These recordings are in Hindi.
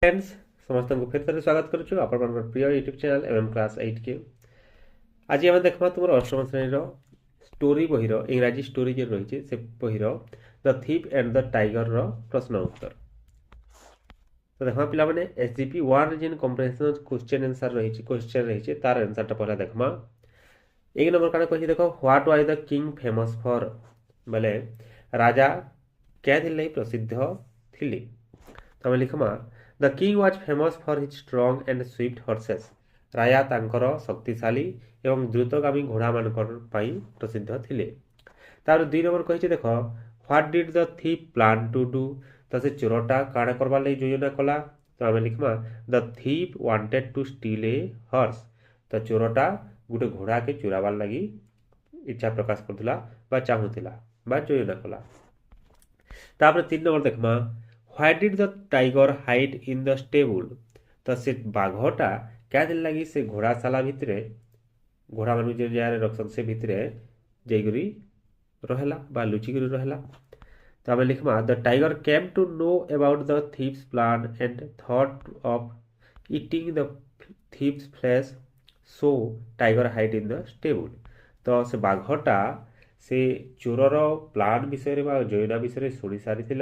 फ्रेंड्स समस्त को फिर से स्वागत करुछु आपन प्रिय यूट्यूब चैनल एमएम क्लास 8 के। आज आम देखा तुम अष्टम श्रेणी स्टोरी बहिर इंग्राजी स्टोरी जो रही से बहिर the thief and the tiger प्रश्न उत्तर। तो देखा पिला माने एसजीपी 1 जिन कॉम्प्रिहेंशन क्वेश्चन आंसर रही तार आंसर टा पहला देखमा। एक नंबर काना कहि देखो what was the king famous for बोले राजा क्या थिले प्रसिद्ध थिले। तो लिखमा the king was famous for his strong and swift horses. राजा तांकर शक्तिशाली एवं द्रुतगामी घोड़ा मानकर पाई प्रसिद्ध थिले। तार 2 नंबर कहिছে देखो what did the thief plan to do. तो से चोरटा काण करबार लई योजना कला। तो आमे लिखमा the thief wanted to steal a horse. तो चोरटा गोटे घोड़ा के चोराबार लगी इच्छा प्रकाश करथुला बा चाहुथिला बा योजना कला। तापर 3 नंबर देखमा why did the tiger hide in the stable. तो से बाघटा क्या दिन लगी से घोड़ाशाला भितरे घोड़ा मान जे जारे रखसन से भितरे जैगरी रहेला बा लुचिगरी रहेला। तो आमे लिखमा the tiger came to know about the thief's plan and thought of eating the thief's flesh so tiger hide in the stable. तो से बाघटा से चोरर प्लान विषय बा योजना विषय शुणी सारी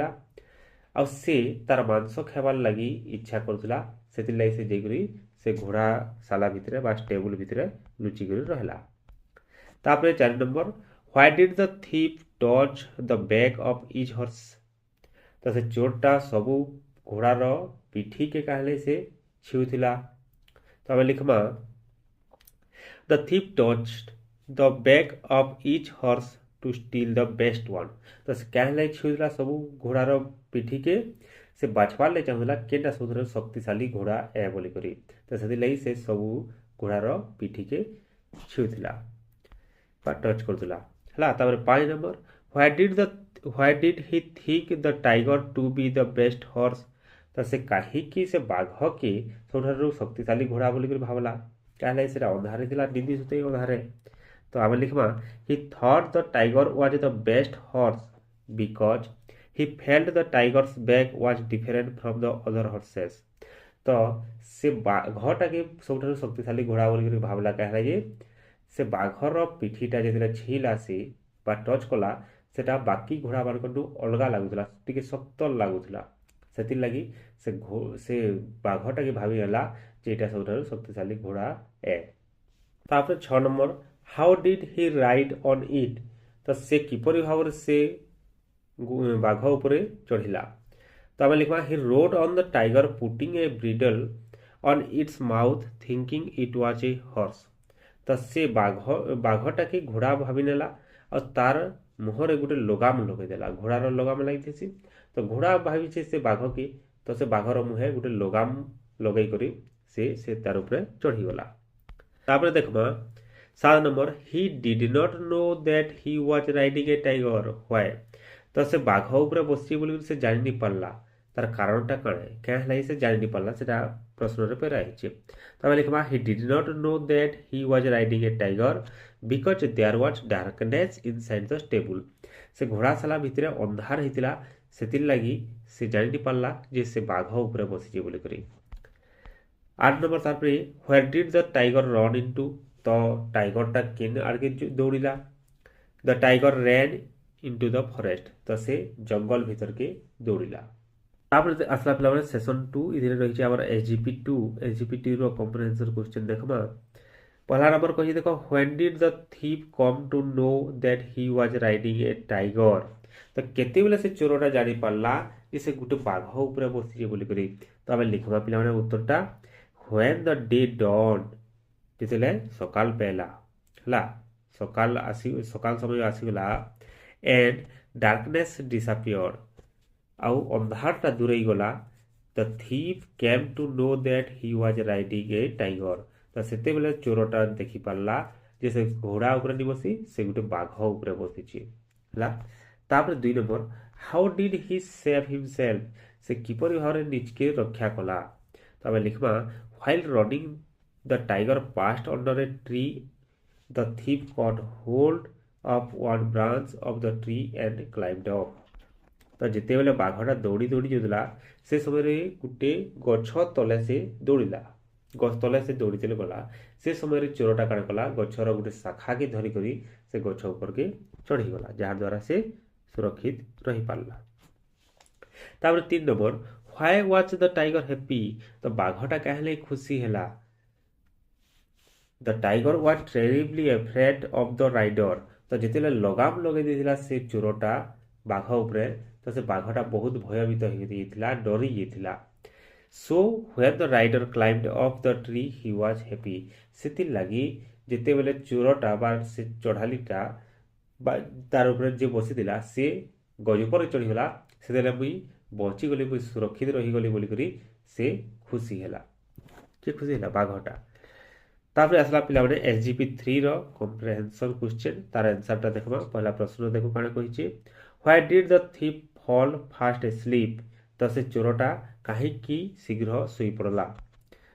आ से तार मांस खाबार लगी इच्छा करुला से जैकरी से घोड़ाशाला भितर बा स्टेबल भितर लुचिक रहला। तापर 4 number why did the thief touch the back of each horse. तो से चोरटा सबू घोड़ार पिठी के कहले से छुला। तो आम लिखमा the thief touched the back of each horse to steal the best one. तो से कहले छुला सबू घोड़ार पिठी के से बाछवार ले चाहूला केटा सबुठ शक्तिशाली घोड़ा ए बोली करी। तो से से सबू घोड़ार पिठी के छुला बा टच करथुला हला। तापर 5 number why did he think the tiger to be the best horse. तो से काहीकि से बाघ के सबुठारु शक्तिशाली घोड़ा बोली करी भावला कहले से अंधारे थिला निंदी सुते अंधारे। तो आमे लिखमा he thought the tiger was the best horse because he felt the tiger's back was different from the other horses. तो से बाघटा के सबुठारु शक्तिशाली घोड़ा बोली करी भावला कहला जे से बाघर पिठीटा जो छिल आसी बा टच कला सेटा बाकी घोड़ा मानकु अलग लगुला टिके शक्त लगुला से लगी से बाघटा के भावी गला जे एटा सबुठारु शक्तिशाली घोड़ा ए। तापर 6 number how did he ride on it. तो से किपरि भाव से बाघ उपरे चढ़िला। तो आम लिखा he rode on the tiger putting a bridle on its mouth thinking it was a horse. तो से बाघटा के घोड़ा भावी नेला और तार मुहर गोटे लगाम लगेदेला घोड़ार लगाम लगी। तो घोड़ा भावी से बाघ के तो से बाघर मुहे गोटे लगाम लगे करी से तार उपरे चढ़ीगला। तापर देखमा 7 number he did not know that he was riding a tiger why. तो से बाघ उपरे बसी बोली से जानी नहीं पारला तार कारणटा कण क्या से जानी नहीं पारला सेटा प्रश्न रे पे रही। तो लिखमा he did not know that he was riding a tiger because there was darkness inside the stable. से घोड़ाशाला भितर अंधार होता से लगी से जानी नहीं पारला जे से बाघ उपरे बसी बोली करी। 8 नंबर तार where did the tiger run into. तो टाइगरटा केन आगे दौड़िला the tiger ran into the forest. तो से जंगल भीतर के दौड़िला। तापर आसला पिला सेशन 2 इधर रही आम एसजीपी 2 कॉम्प्रिहेंशन क्वेश्चन देखमा। पहला नंबर कही देखो when did the thief come to know that he was riding a tiger. तो केते बेले से चोरटा जानी पारला जे से गुटे बाघ ऊपर बसी बोली करी। तो आम लिखमा पिला माने उत्तरटा व्हेन द डे डॉन जेतेले सकाल पेला हला सकाल समय आसीगला एंड डार्कनेस डिसअपियर आउ अंधारटा दूरे गला the thief came to know that he was riding a tiger. तो सेते बेले चोरटा देखि पारला जे से घोड़ा ऊपर नि बसी से गुटे बाघ ऊपर बसीछि हला। तापर 2 number how did he save himself से किपरि भाव निजके रक्षा कला। तो आमे लिखमा while running the tiger passed under a tree the thief caught hold of one branch of the tree and climbed up। ତ ଯେତେବେଳେ ବାଘଟା ଦୌଡ଼ି ଦୌଡ଼ି ଯାଉଥିଲା ସେ ସମୟରେ ଗୋଟେ ଗଛ ତଳେ ସେ ଦୌଡ଼ିଲା। ଗଛ ତଳେ ସେ ଦୌଡ଼ିଥିଲେ ଗଲା। ସେ ସମୟରେ ଚୋରଟା କାଣା କଲା, ଗଛର ଗୋଟେ ଶାଖାକେ ଧରିକରି ସେ ଗଛ ଉପରକେ ଚଢ଼ିଗଲା, ଯାହାଦ୍ୱାରା ସେ ସୁରକ୍ଷିତ ରହିପାରିଲା। ତାପରେ 3 number, why was the tiger happy? ତ ବାଘଟା କାହିଁକି ଖୁସି ହେଲା? The tiger was terribly afraid of the rider. ତ ଯେତେବେଳେ ଲଗାମ ଲଗେଇ ଦେଇଥିଲା ସେ ଚୋରଟା ବାଘ ଉପରେ, ତ ସେ ବାଘଟା ବହୁତ ଭୟଭୀତ ହେଇଯାଇଥିଲା, ଡରି ଯାଇଥିଲା। So when the rider climbed off the tree he was happy. ସେଥିର୍ଲାଗି ଯେତେବେଳେ ଚୋରଟା ବା ସେ ଚଢ଼ାଲିଟା ବା ତାର ଉପରେ ଯିଏ ବସିଥିଲା ସେ ଗଜ ଉପରେ ଚଢ଼ିଗଲା, ସେତେବେଳେ ମୁଇଁ ବଞ୍ଚିଗଲି, ମୁଇଁ ସୁରକ୍ଷିତ ରହିଗଲି ବୋଲିକରି ସେ ଖୁସି ହେଲା। କିଏ ଖୁସି ହେଲା? ବାଘଟା। ତାପରେ ଆସିଲା ପିଲାମାନେ SGP 3 କମ୍ପ୍ରେହେନ୍ସନ୍ କ୍ୱେଶ୍ଚନ୍। ତାର ଆନ୍ସରଟା ଦେଖବା। ପहला ପ୍ରଶ୍ନ ଦେଖୁ କାଣା କହିଛି। Why did the thief fall fast asleep? ତ ସେ ଚୋରଟା କାହିଁକି ଶୀଘ୍ର ଶୋଇପଡ଼ିଲା?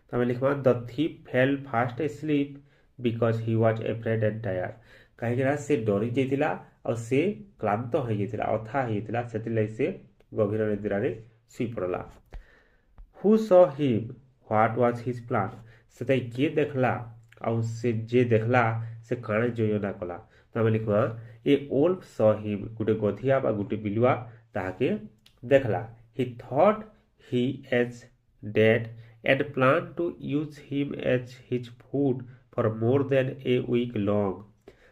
ତ ଆମେ লিখবা the thief fell fast asleep because he was afraid and tired. କାହିଁକିନା ସେ ଡରି ଯାଇଥିଲା ଆଉ ସେ କ୍ଳାନ୍ତ ହୋଇଯାଇଥିଲା, ଅଥା ହୋଇଯାଇଥିଲା, ସେଥିଲାଗି ସେ ଗଭୀର ନିଦ୍ରାରେ ଶୋଇପଡ଼ିଲା। Who saw him? What was his plan? ସେଟା କିଏ ଦେଖଲା ଆଉ ସେ ଯେ ଦେଖଲା ସେ କାଣା ଯୋଜନା କଲା? ତ ଆମେ লিখবা ଏ ଓଲ୍ଫ ସ ହିମ୍। ଗୋଟେ ଗଧିଆ ବା ଗୋଟେ ବିଲୁଆ ତାହାକେ ଦେଖଲା। He thought he as dead and planned to use him as his food for more than a week long।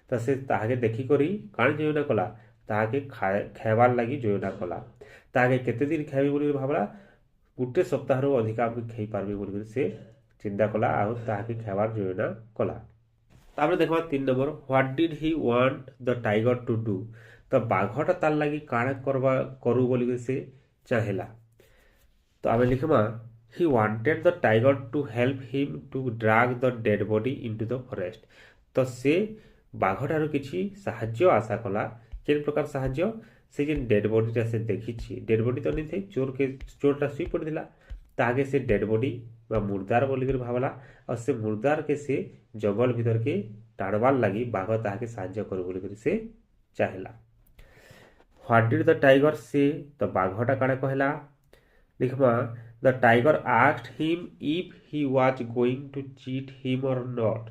ତ ସେ ତାହାକେ ଦେଖିକରି କାଣା ଯୋଜନା କଲା? ତାହାକେ ଖାଇବାର୍ ଲାଗି ଯୋଜନା କଲା। ତାହାକେ କେତେ ଦିନ ଖାଇବି ବୋଲି ଭାବଲା? ଗୋଟେ ସପ୍ତାହରୁ ଅଧିକା ଆମେ ଖାଇପାରବି ବୋଲି ସେ ଚିନ୍ତା କଲା ଆଉ ତାହାକେ ଖାଇବାର୍ ଯୋଜନା କଲା। ତାପରେ ଦେଖବା 3 number, what did he want the tiger to do? ତ ବାଘଟା ତାର ଲାଗି କାଣା କରୁ ବୋଲି ସେ ଚାହିଁଲା। ତ ଆମେ লিখবা he wanted the tiger to help him to drag the dead body into the forest। ତ ସେ ବାଘଠାରୁ କିଛି ସାହାଯ୍ୟ ଆଶା କଲା। କେନ୍ ପ୍ରକାର ସାହାଯ୍ୟ? ସେ ଯେନ୍ ଡେଡ୍ ବଡିଟା ସେ ଦେଖିଛି, ଡେଡ୍ ବଡି ତ ନେଇଥାଏ, ଚୋରଟା ଶୋଇ ପଡ଼ିଥିଲା, ତାହାକେ ସେ ଡେଡ୍ ବଡି ବା ମୁର୍ଦାର ବୋଲିକରି ଭାବଲା ଆଉ ସେ ମୁର୍ଦାରକେ ସେ ଜଙ୍ଗଲ ଭିତରକେ ଟାଣବାର୍ ଲାଗି ବାଘ ତାହାକେ ସାହାଯ୍ୟ କରୁ ବୋଲିକରି ସେ ଚାହିଁଲା। ହ୍ୱାଟ୍ ଡିଡ୍ ଦ ଟାଇଗର ସେ? ତ ବାଘଟା କାଣା କହିଲା? লিখবা the tiger asked him if he was going to cheat him or not.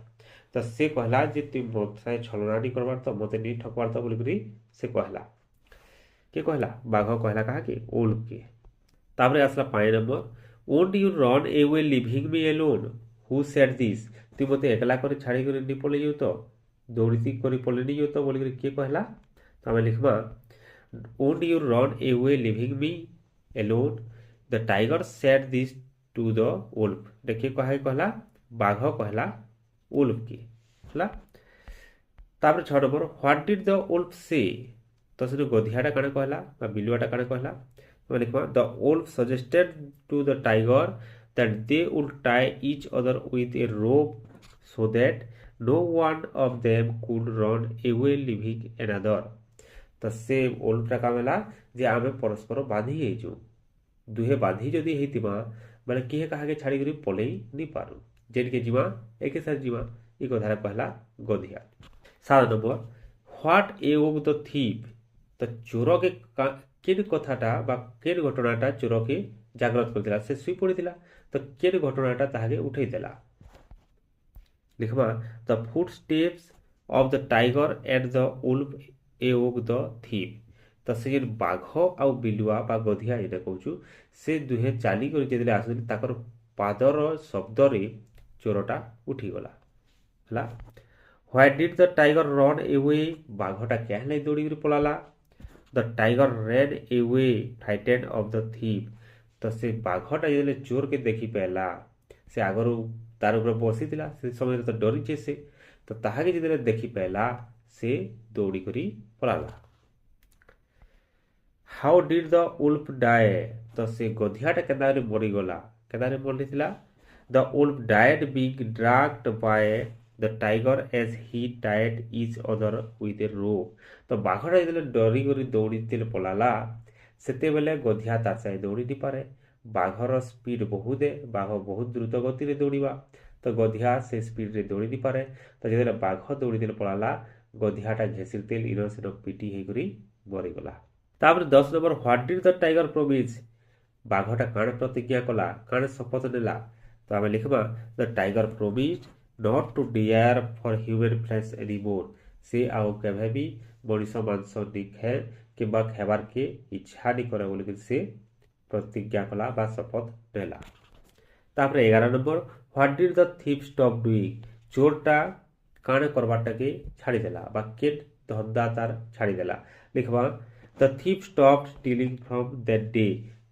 ତ ସେ କହିଲା ଯେ ତୁଇ ମୋତେ ଛଳନାଟି କରବାର୍ ତ, ମୋତେ ନେଇ ଠକବାର୍ ତ ବୋଲିକରି ସେ କହିଲା। କିଏ କହିଲା? ବାଘ କହିଲା କାହାକେ? ଓଲ୍ଫକେ। ତାପରେ ଆସିଲା 5 number, won't you run away leaving me alone? Who said this? ତୁଇ ମୋତେ ଏକଲା କରି ଛାଡ଼ିକରି ନି ପଳେଇ ଯାଉ ତ, ଦୌଡ଼ିତି କରି ପଳେଇ ନି ଯାଉ ତ ବୋଲିକରି କିଏ କହିଲା? ତ ଆମେ লিখবা won't you run away leaving me alone? The tiger said this to the wolf। देखिए कहला बाघ कहला wolf की ହେଲା। तापर 6 number, what did the wolf say? तो से गधियाटा काना कहला बा बिलुआटा काना कहला? तो लिखबा the wolf suggested to the tiger that they would tie each other with a rope so that no one of them could run away leaving another। तो से wolfटा कामेला जे आमे परस्पर बांधी हेजु, दुहे बांधी जदि हेतिबा माने किहे काहाके छाड़ीकरी पलई नी पारू, जेनके जीवा एके साथ जीवा। ई कथारा कहला गधिया। 7 number, what evoke the thief? तो चोर के केन कथाटा बा केन घटनाटा चोर के जागृत करथिला? से सुई पड़िथिला, तो केन घटनाटा ताहाके उठै देला? लिखबा the footsteps of the tiger and the wolf awoke the thief. तो से जेन बाघ आउ बिलुआ बा गधिया एटा कहूछु, से दुहे चाली करि जेदले आसुली ताकर पादर शब्द रे चोरटा उठी गला हला। Why did the tiger run away? बाघटा केहले दौड़ी करि पलाला? The tiger ran away frightened of the thief. तो से बाघटा जेदले चोर के देखि पेला, से आगरु तार ऊपर बसिथिला, से समय तो डरी छे से, तो ताहाके जेदले देखि पेला से दौड़ी करि पलाला। How did the wolf die? तो से गधियाटा केदारे मरीगला, केदारे मरीथिला? The wolf died being dragged by the tiger as he tied each other with a rope. तो बाघटा जेदले डरी करी दौड़ीतिले पलाला, सेतेबेले गधिया तार साथे दौड़ी नी पारे। बाघर स्पीड बहुत है, बाघ बहुत द्रुत गति रे दौड़ीबा, तो गधिया से स्पीड रे दौड़ी नी पारे। तो जेदले बाघ दौड़ीतिले पलाला, गधियाटा घेसिलतेल इनो सेनो पिटी हेकरी मरीगला। ତାପରେ 10 number what did the tiger promise, ବାଘଟା କାଣା ପ୍ରତିଜ୍ଞା କଲା, କାଣା ଶପଥ ନେଲା। ତ ଆମେ লিখবা the tiger promised not to dare for human flesh anymore, ସେ ଆଉ କେବେ ବି ମଣିଷ ମାଂସ ନି ଖାଏ କିମ୍ବା ଖାଇବାର୍କେ ଇଚ୍ଛା ନି करे ବୋଲିକି ସେ ପ୍ରତିଜ୍ଞା କଲା ବା ଶପଥ ନେଲା। ତାପରେ 11 number what did the thief stop doing, ଚୋରଟା କାଣା କରବାରଟାକେ ଛାଡ଼ିଦେଲା ବା କେନ୍ ଧନ୍ଦା ତାର ଛାଡ଼ିଦେଲା। লিখবা the thief stop stealing from that day,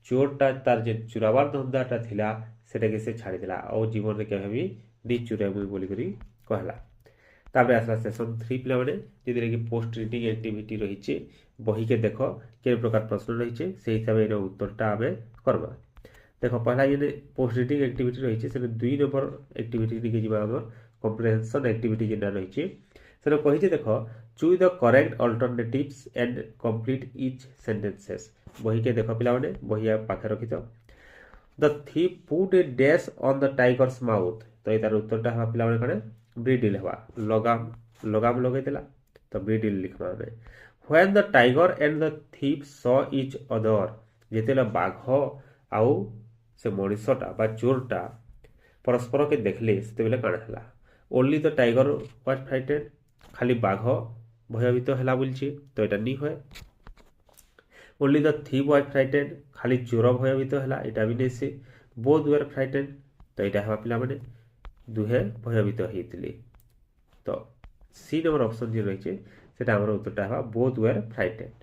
ଚୋରଟା ତାର ଯେ ଚୁରାବାର ଧନ୍ଦାଟା ଥିଲା ସେଟାକେ ସେ ଛାଡ଼ିଦେଲା ଆଉ ଜୀବନରେ କେବେ ବି ନି ଚୁରାଇବୁ ବୋଲିକରି କହିଲା। ତାପରେ ଆସିଲା ସେସନ୍ 3 ପିଲାମାନେ, ଯେଥିରେ କି ପୋଷ୍ଟ ରିଡିଂ ଆକ୍ଟିଭିଟି ରହିଛି। ବହିକେ ଦେଖ କେନ୍ ପ୍ରକାର ପ୍ରଶ୍ନ ରହିছে সেই হিসাবে এর উত্তরটা আমি করবা। দেখো পহলা যেন পোস্ট রিডিং আক্টিভিটি রয়েছে সেটা 2 নম্বর আক্টিভিটি দিকে যা আমার কম্প্রিহেনশন আক্টিভিটি যেটা রয়েছে সেটা কইছে। দেখো choose the correct alternatives and complete each sentences. বহিকে দেখো পিলাମାନେ, বহি পাখে রখিত। The thief put a dash on the tiger's mouth, তো এটার উত্তরটা হওয়া পিলাମାନେ কানে ব্রিডিল হওয়া। লগাম লগাম লগাই দেলা তো ব্রিডিল লিখবা আমি। When the tiger and the thief saw each other, যেতেলে বাঘ আউ সে মଣିষটা বা চোরটা পরস্পরকে দেখলে সেতবেলে কাଣା হেলা। ওনলি দ টাইগর ওয়াজ ফ্রাইটেড, খালি বাঘ ভয়ভীত হেলা বলছে তো এটা নি হয়। ওনলি দ থিপ ওয়াজ ফ্রাইটেড, খালি চোর ভয়ভীত হেলা এটা বি নেই সে। বোথ ওয়ার ফ্রাইটেড, তো এটা হওয়া পিলাମାନେ দুহে ভয়ভীত হয়েছিলে। তো সি নম্বর অপশন যে রয়েছে সেটা আমার উত্তরটা হওয়া বোথ ওয়ার ফ্রাইটেড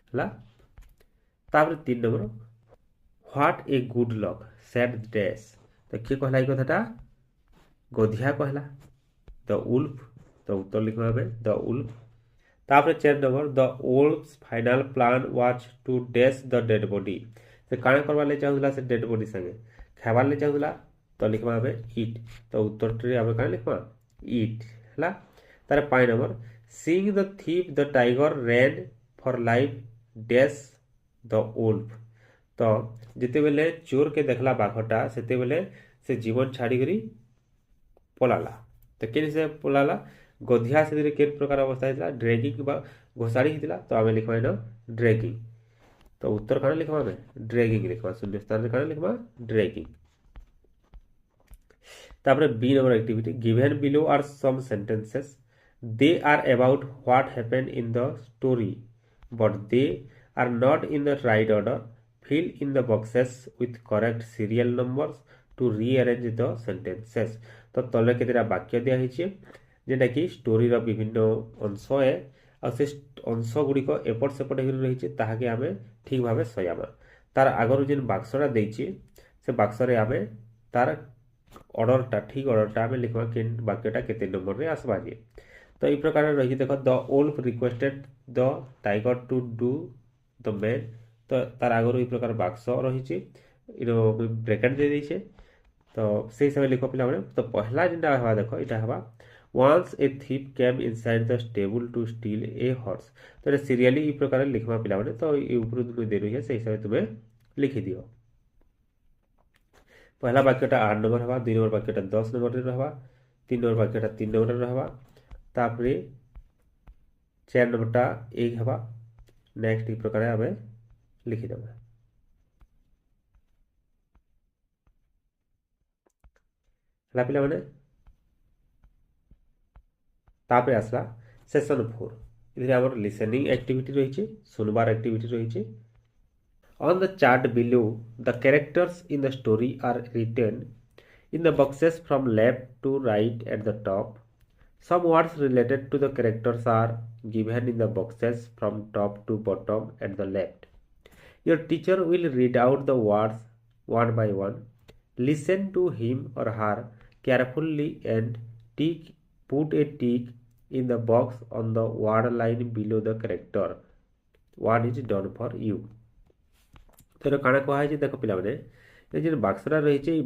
হলা। তারপরে 3 number what a good luck said dash, তো কিଏ କହିଲା এই কথাটা? গধিয়া କହିଲା দ উলফ, তো উত্তর লিখবা হবে দ উলফ। তারপরে 4 নম্বর দ ওলফস final plan was to dash the dead body, সে কাଣା করবার লাগে চাহুলা সে ডেড বডি সাথে খাইবার লাগে চাহুলা তো লিখবা হবে ইট, তো উত্তরটি আমি কাଣା লিখবা ইট হলা। তার 5 number seeing the thief the tiger ran for life dash the wolf, তো যেতেবেলে চোরকে দেখলা বাঘটা সেতেবেলে সে জীবন ছাড়িকরি পলালা। তো কেন সে পলালা? গধিয়া সেদিকে কেন প্রকার অবস্থা হয়েছিল? ড্রেগিং বা ঘোষাড়ি হয়েছিল, তো আমি লিখবা এটা ড্রেগিং। তো উত্তর কারণ লিখবা আমি ড্রেগিং লিখবা, শূন্যস্থানের কারণ লিখবা ড্রেগিং। তারপরে B number activity, given below are some sentences, they are about what happen in the story but they are not in the right order, fill in the boxes with correct serial numbers to rearrange the sentences। তো তলে কেতেটা বাক্য দিয়া হয়েছে যেটা কি স্টোরির বিভিন্ন অংশ এ আর সে অংশ গুড়িক এপট সেপট হয়ে রয়েছে তাহাকে আমি ঠিক ভাবে সজামা। তার আগর যে বাক্সটা দিয়েছি সে বাক্সরে আমি তার অর্ডরটা ঠিক অর্ডরটা আমি লিখবা কেন বাক্যটা কেতে নম্বরে আসবা যে। তো এই প্রকার রয়েছে। দেখো the wolf requested the tiger to do the man, তো তার আগর এই প্রকার বাক্স রয়েছে এটা ব্রেকেট দিয়ে দিয়েছে, তো সেই হিসাবে লিখ পিলাମାନେ। তো পহলা যেটা হওয়া দেখো এটা হওয়া once a thief came inside the stable to steal a horse, তো এটা সিরিয়ালি এই প্রকার লিখবা পিলাମାନେ। তো এই উপরে তুমি দিয়ে রয়েছে সেই হিসাবে তুমি লিখি দিও। পহলা বাক্যটা 8 নম্বর হওয়া, 2 নম্বর বাক্যটা 10 নম্বরের হওয়া, 3 নম্বর বাক্যটা 3 নম্বরের হওয়া, তারপরে 4 নম্বরটা 1 হওয়া। নেক্সট এই প্রকারে আমি লিখিদেবা ହେଲା ପିଲାମାନେ। ତାପରେ ଆସିଲା ସେସନ୍ 4, ଏଥିରେ ଆମର লিসেনিং আক্টিভিটি রয়েছে, শুনবার আক্টিভিটি রয়েছে। On the chart below, the characters in the story are written in the boxes from left to right at the top. Some words related to the characters are given in the boxes from top to bottom at the left. Your teacher will read out the words one by one. Listen to him or her carefully and put a tick in the box on the word line below the character. What is done for you? তো এটা কাଣା কুହାଯାଇଛି ଦେଖ ପିଲାମାନେ, ଏ ଯେନ୍ ବାକ୍ସଟା ରହିଛି ଏଇ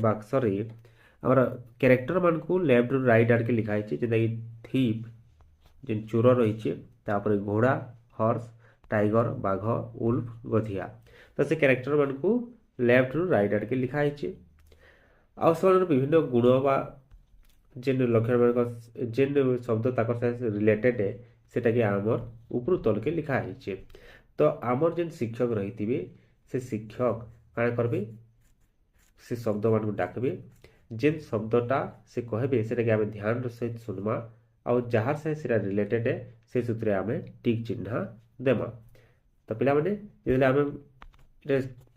ବାକ୍ସରେ ଆମର କ୍ୟାରେକ୍ଟର ମାନଙ୍କୁ ଲେଫ୍ଟ ରୁ ରାଇଟ୍ ଆଡ଼କେ ଲିଖା ହେଇଛି, ଯେନ୍ଟାକି ଥିପ୍ ଯେନ୍ ଚୋର ରହିଛି, ତାପରେ ଘୋଡ଼ା ହର୍ସ, টাইগর বাঘ, উলফ গধিয়া, তো ସେ କ୍ୟାରେକ୍ଟର ମାନଙ୍କୁ ଲେଫ୍ଟ ରୁ ରାଇଟ୍ ଆଡ଼କେ ଲିଖା ହେଇଛି। ଆଉ ସେମାନଙ୍କର ବିଭିନ୍ନ ଗୁଣ ବା ଯେନ୍ ଲକ୍ଷଣମାନଙ୍କ ଯେନ୍ ଶବ୍ଦ ତାଙ୍କର ସାଙ୍ଗେ ରିଲେଟେଡ୍ ସେଟାକେ ଆମର ଉପରୁ ତଲକେ ଲିଖା ହେଇଛି। तो आमर जेन शिक्षक रही से शिक्षक क्या करेंगे से शब्द मान डाकबे जेन शब्दटा से कहबे से आम ध्यान सहित सुनमा आउ जार से रिलेटेड है से सूत्र आम टिक चिन्ह देमा। तो पिला माने जदि आम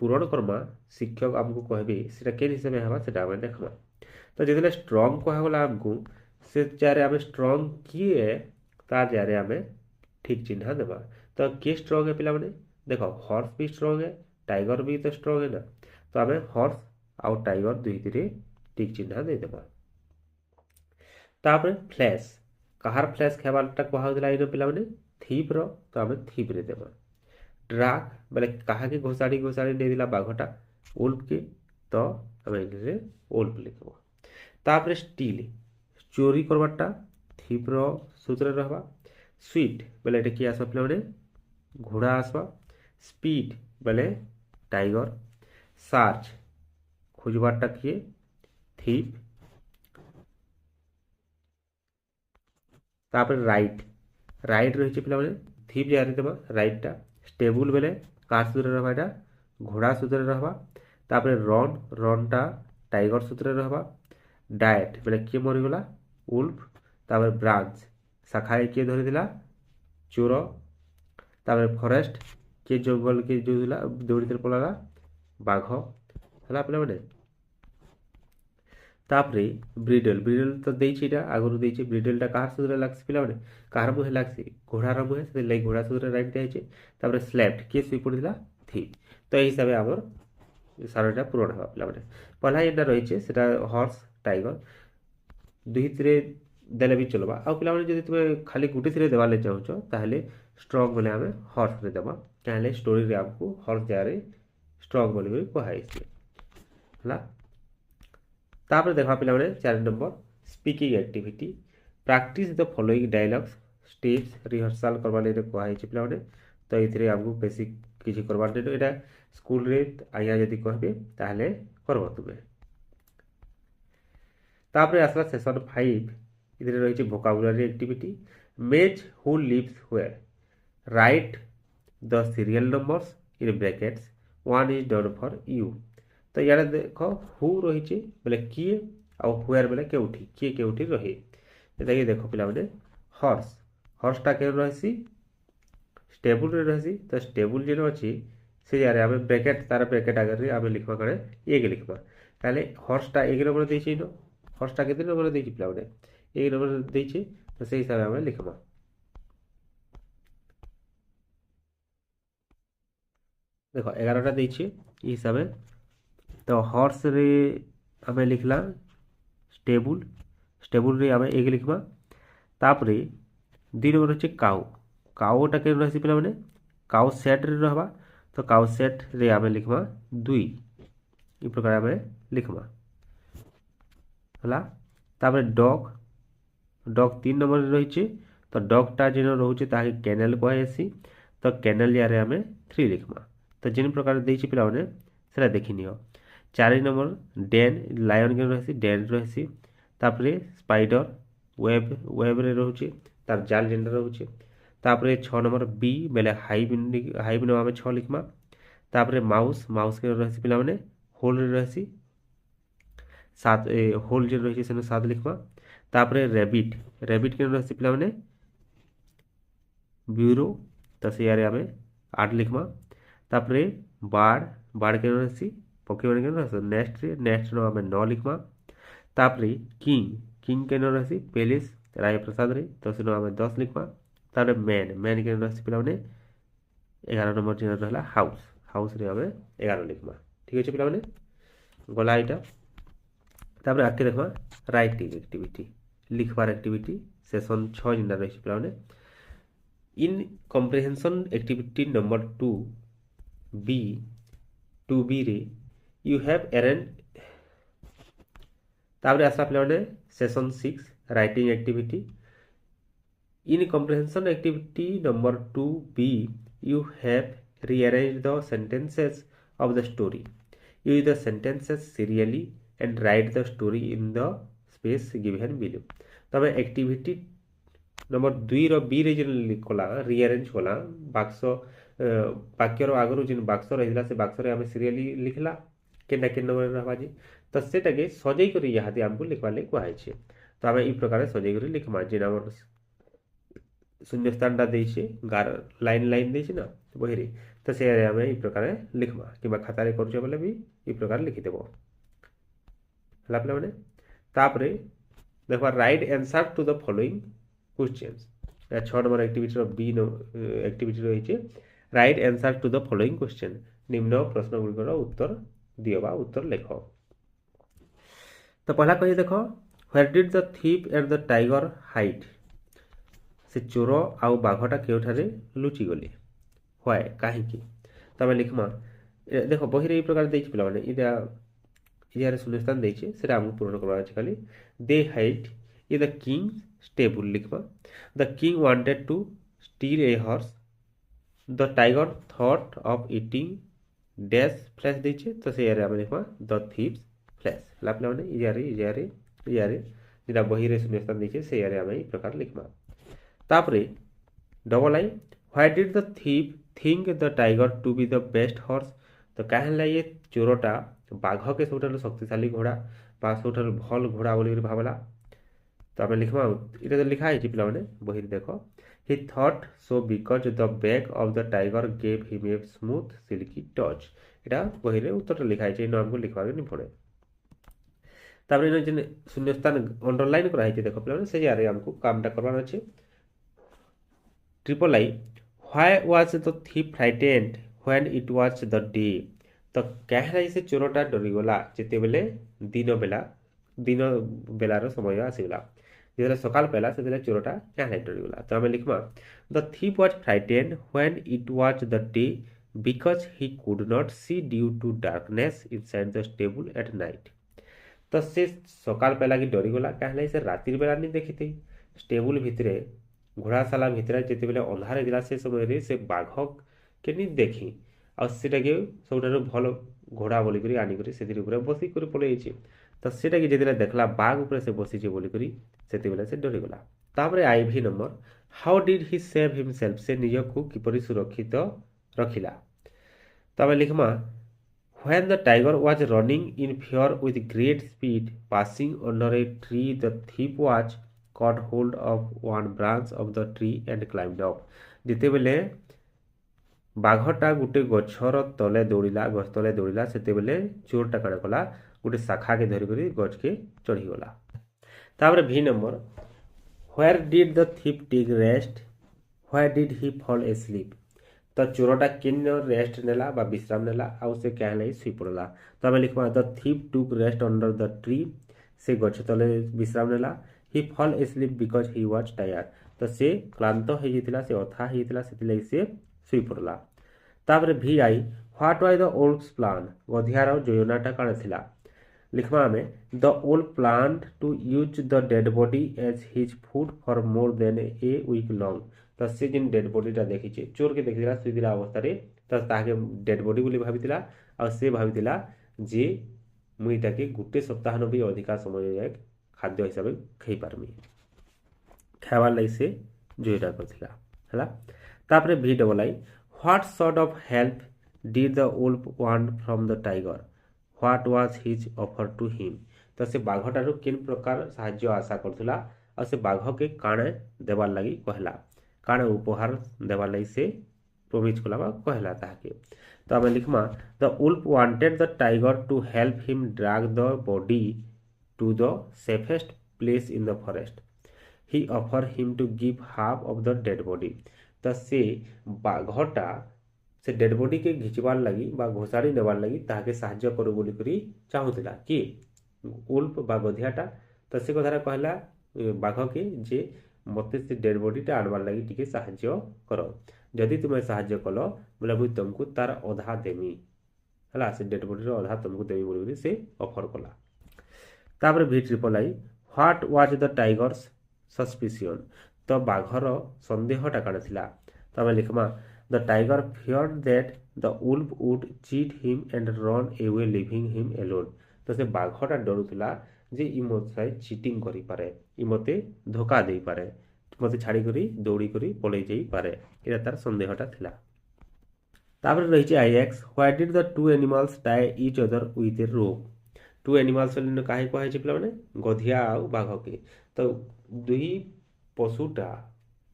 पूरण करमा शिक्षक आमको कहबे से केन हिसाब से हवा से आम देखमा। तो जो स्ट्रंग कहगला आमको से जारे आम स्ट्रंग किए तार जारे आम ठीक चिन्ह देमा। तो किए स्ट्रंग है पिला माने देख हॉर्स भी स्ट्रंग है टाइगर भी तो स्ट्रंग है ना। तो आम हॉर्स आउ टाइगर दुईटी टिक चिन्ह दे देमा। तापर फ्लैश कहार फ्लैश खेबारटा कहला इन पिला माने थीप रो तो आम थीप रे देमा। ड्राग बोले कहा के घोषाड़ी घोषाड़ी दे दिला बाघटा उल्फ के तो आम इनरे उल्फ लिखब। तापर स्टील चोरी करवाटा थीप रो सूत्र रहबा। स्वीट बोले एटा कि आसबा पिला माने घोड़ा आसबा। स्पीड बोले टाइगर। सार्च खोजबाटा किए थीप। तापर राइट राइट रही पिला माने थीप जारी देबा राइटटा। स्टेबल बेले कार सूत्र रहबा एटा घोड़ा सूत्र रहबा। तापर रन रनटा टाइगर सूत्र रहबा। डाएट बेले किए मरीगला उल्फ। तापर ब्रांच शाखा किए धरी दिला चोर। तापर फॉरेस्ट किए जंगल के जो दिला दौड़ी पलाला बाघ हला पिला माने। तापरे ब्रिडल ब्रिडल तो देछि आगुरी देछि ब्रिडलटा कहार सूत्र लागछि पिला माने कहार मुहे लागछि घोड़ार मुहे से लाइक घोड़ा सूत्र राइट दिया। तापरे स्लेप्ट किए सुई पड़िला थीप। तो यही हिसाब से आमर सारटा पूरण हवा पिला माने। पहला जेनटा रही सेटा हॉर्स टाइगर दुईथिरे देले भी चलबा। आ पिला माने जदि तुमे खाली गुटे थिरे देवाले चाहूछ ताहले स्ट्रंग बोले आमे हॉर्स रे देबा काहे स्टोरी रे हमको हॉर्स जारे स्ट्रंग बोले भी कहाइछि हला। तापर देखा पिला माने 4 number speaking activity practice the following dialogues steps rehearsal करबा ले कहाइ छै पिला माने। तो एथिरे हमको बेसिक किछि करबार नै एटा स्कूल रे आया यदि कहबे ताहले करबो तुमे। तापर आसला सेशन 5 इधर रही छै vocabulary activity match who lives where write the serial numbers in brackets 1 is done for you. तो यार देख हु रही बोले किए आउ हुआर बोले केउठी किए केउठी रही ये देख पिला माने हॉर्स हॉर्सटा के रही स्टेबल रे रही। तो स्टेबल जेन अच्छी से यार आम ब्रैकेट तार ब्रैकेट आगे आम लिखवा कड़े एक लिखवा ताहले हॉर्सटा 1 नंबर देछि न हॉर्सटा केते नंबर देछि पिला माने 1 नंबर देछि। तो से हिसाब आम लिखवा देखो 11टा देछि ई हिसाब। तो हॉर्स रे आम लिखला स्टेबल स्टेबल रे आम एक लिखवा। तापरे 2 नंबर होचे काउ काउटा के रही पिला माने काउ सेट रे रहबा। तो काउ सेट रे आम लिखवा 2 ई प्रकार आम लिखवा हला। तापरे डॉग डॉग 3 नंबर रे रही। तो डॉगटा जेन रोचे ताके कैनल कहसी। तो कैनल यारे आम 3 लिखवा। तो जिन प्रकार देछि पिला माने सेटा देखि नियो। 4 नंबर डेन लायन के रही डेन रही। तापरे स्पाइडर वेब वेब रे रोचे तार जाल जेन रोचे। तापरे 6 नंबर बी बेले हाइव न आम 6 लिखमा। तापरे माउस माउस के रही पिला माने होल रे रही 7 होल जे रही से 7 लिखमा। तापरे रैबिट रैबिट के रही पिला माने ब्यूरो तो से यारे आम 8 लिखमा। तापरे बाड़ बाड़ के रही पक्षी मान के नेक्स्ट नेक्स्ट नो आम 9 लिखमा। तापरे किंग किंग के रही पेलेस राय प्रसाद रे तो से आम 10 लिखमा। तापरे मैन मैन के रही पिला माने 11 नंबर जेन रहला हाउस हाउस रे आम 11 लिखमा। ठीक है पिला माने गला एटा। तापरे आके देखमा राइटिंग एक्टिविटी लिखबार एक्टिविटी सेशन 6 जेन रही पिला माने इन कॉम्प्रिहेंशन एक्टिविटी नंबर 2B रे यू हैव अरेंज। तापरे आसला पिला माने session 6 writing activity in comprehension activity number 2B you have rearranged the sentences of the story use the sentences serially and write the story in the space given below। तो हमें एक्टिविटी नंबर 2 रो बी रे जेन लिखला रीअरेंज होला बाक्स ବାକ୍ୟର ଆଗରୁ ଯେନ୍ ବାକ୍ସ ରହିଥିଲା ସେ ବାକ୍ସରେ ଆମେ ସିରିଆଲି লিখলা କେନ୍ଟା କେନ୍ ନମ୍ବରରେ ରହିବା ଯେ ତ ସେଟାକେ ସଜେଇ କରି ଇହାଦେ ଆମକୁ লিখବାର୍ ଲାଗି କୁହାଯାଇଛି। ତ ଆମେ এই ପ୍ରକାର ସଜେଇ କରି লিখମା ଯେନ୍ ଆମର শূন্যস্থানটা ଦେଇଛେ লাইন লাইন ଦେଇଛେ না বহিরে তো সে আমি এই প্রকারে লিখমা কিংবা খাতারে করছে বলে भी এই প্রকার লিখিদেব ହେଲା ପିଲାମାନେ। ତାପରେ ଦେଖବା right answer to the following questions 6 number ଆକ୍ଟିଭିଟିର ବি ଆକ୍ଟିଭିଟି ରହିଛି right answer to the following question ନିମ୍ନ ପ୍ରଶ୍ନ ଗୁଡ଼ିକର ଉତ୍ତର ଦିଅ ବା ଉତ୍ତର ଲେଖ। ତ ପହଲା କହି ଦେଖ where did the thief and the tiger hide ସେ ଚୋର ଆଉ ବାଘଟା କେଉଁଠାରେ ଲୁଚିଗଲେ ହ୍ୱାଏ କାହିଁକି ତ ଆମେ লিখমা ଦେଖ ବହିରେ এই ପ୍ରକାର ଦେଇଛି ପିଲାମାନେ ଏଇଟା ইয়ারে শূন্যস্থান দিয়েছে সেটা আমি পূরণ করা আছে খালি দে hide in the king stable লিখবা the king wanted to steal a horse the tiger thought of eating dash flesh দিয়েছে তো সে ইয়ারে আমি লিখবা দ্য থিপস ফ্ল্যাশ লাপলা মানে ইয়ারে যেটা বহিরে শূন্যস্থান দিয়েছে সে ইয়ারে আমি এই প্রকার লিখবা। তারপরে double I why did the thief think the tiger to be the best horse তো কাহিলা ये चोरटा बाघ के सबुठारु शक्तिशाली घोड़ा बा सबुठारु भल घोड़ा बोली भावला तो आम लिखमा ये तो लिखा है पिला माने बही देख he thought so because the back of the tiger gave him a smooth silky touch एटा बही रे उत्तर लिखा है इन हमको लिखवा नहीं पड़े। तापर इन जे शून्यस्थान अंडरलाइन करा है देख पिला माने से यारे हमको कामटा करवार अछि। Triple I why was the thief frightened when it was the day तो क्या से चोरटा डरीगला जिते बेले दिन बेलार समय आसगला जो सकाल पहला से चोरटा क्या डरीगला तो आम लिखमा the thief was frightened when it was the day because he could not see due to darkness inside the stable at night तो से सकाल पहला कि डरीगला क्या से रातिर बेला नहीं देखी थी स्टेबल भितर घोड़ाशाला भितर जिते बेले अंधार दिला से समय से बाघ के नहीं देखी आटाके सब भल घोड़ा बोलिक आनिक से बसिक पलैचे तो सेटा कि जिते देखला बाघ उपर से बसीचे बोलिक से डरीगला। तापर IV number how did he save himself से निजक किपरि सुरक्षित रखिला तो आम लिखमा when the tiger was running in fear with great speed passing under a tree the thief was caught hold of one branch of the tree and climbed up जिते बेले बाघटा गोटे गछर तले दौड़ा गछ तले दौड़ा से चोरटा काण कला गोटे शाखा के धरिक गछ के चढ़ीगला। तापर भी number where did the thief take rest why did he fall asleep तो चोरटा किन रेस्ट नेला बा विश्राम नेला आउ से क्या शुई पड़ला तो आम लिखमा the thief took rest under the tree से गछ तले विश्राम नेला he fall asleep because he was tired तो से क्लांत हो जाता से अथा होता से शुई पड़ला। तापर V I what was the old's plan गधियार योजनाटा काण थिला लिखमा आमे the old plan to use the dead body as his food for more than a week long तो से जिन डेड बॉडीटा देखिचे चोर के देखिला सुइदिला अवस्था रे तो ताके डेड बॉडी बोली भाबितिला आ से भाबितिला जे मुइटा के गुटे सप्ताह न भी अधिका समय जाए खाद्य हिसाब से खाई पारमी खावार लागि से जोइटा करथिला हला। तापर भी double I What sort of help did the wolf want from the tiger? What was his offer to him? तो से बाघटारू किन प्रकार साहाय्य आशा करथुला और से बाघ के काणे देवार लगी कहला काणे उपहार देवार लगी से प्रमिज कला कहला ताके तो आम लिखमा the wolf wanted the tiger to help him drag the body to the safest place in the forest he offer him to give half of the dead body तो से बाघटा से डेड बॉडी के घिचबार लगी बा घोषाड़ी नेबार लगी ताके साहाय्य करू बोली करी चाहूला कि उल्फ बा गधियाटा तो से कथा कहला बाघ के जे मते से डेड बॉडीटा आनबार लगी टिके साहाय्य कर जदि तुम्हें साहाय्य कल बोले मुझे तुमको तार अधा देमी है से डेड बॉडी अधा तुमको देवी बोली से ऑफर कला। तापर V triple I what was the tiger's suspicion तो बाघर सन्देहटा काण थिला तो आम लिखमा the tiger feared that the wolf would cheat him and run away leaving him alone तो से बाघटा डरुला जे इ मते चीटिंग करि पारे इ मते धोखा दे पारे मते छाड़ी करी दौड़ी करी पलै जाई पारे एटा तार सन्देहटा थिला। तापर रही IX what did the two animals tie each other with a rope two animals कहीं कहे पे गधिया आउ बाघ के तो दुई पशुटा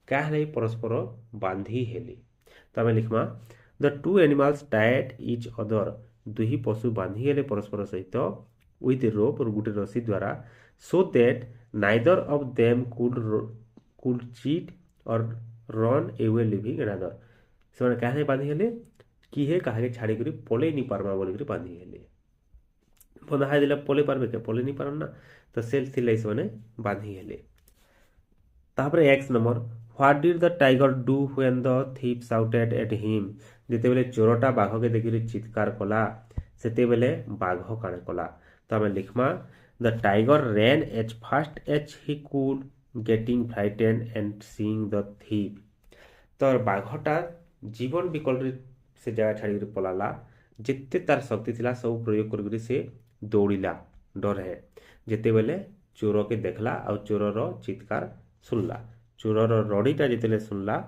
क्या परस्पर बांधी हेले तो आम लिखमा the two animals tied each other दुई पशु बांधी हेले परस्पर सहित विथ ए रोप और गोटे रसी द्वारा so that neither of them could cheat और रन एवे लिविंग अनदर से क्या बांधी हेले किए कहा छाड़ी पलि नहीं पार्मा बोलिक बांधी हेले बंधा देला पलि पार्बे के पलि नहीं पारन ना तो सेल थिले से बांधी हेले तापर x number what did the tiger do when the thief shouted at him जेते बेले चोरटा बाघ के देखि चित्कार कला सेते बेले बाघ काणे कला तो आम लिखमा the tiger ran as fast as he could getting frighten and seeing the thief तो बाघटा जीवन विकल से जगह छाड़ी पलाला जिते तार शक्ति थिला सब प्रयोग कर से दौड़िला डर है जिते बेले चोर के देखला और चोरर चित्कार सुनला चोरर रड़ीटा जिते सुनला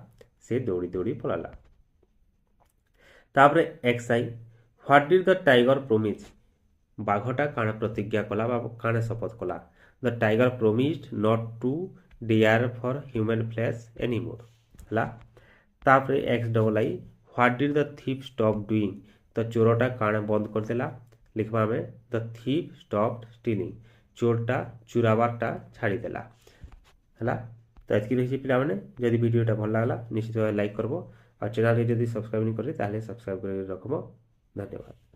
से दौड़ी दौड़ी पलाला तापर XI what did the tiger promise बाघटा काण प्रतिज्ञा कला काण शपथ कला the tiger promised not to dare for human flesh anymore हला तापर X double I what did the thief stop doing तो चोरटा काण बंद कर देला लिखवा में द थीप स्टॉप स्टीलिंग चोरटा चुराबारटा छाड़ी देला हला तो एतकी रही पिला माने जदि वीडियोटा भल लागला निश्चित भाव लाइक करबो और चैनल जदि सब्सक्राइब नहीं करे ताहले सब्सक्राइब कर रखबो धन्यवाद।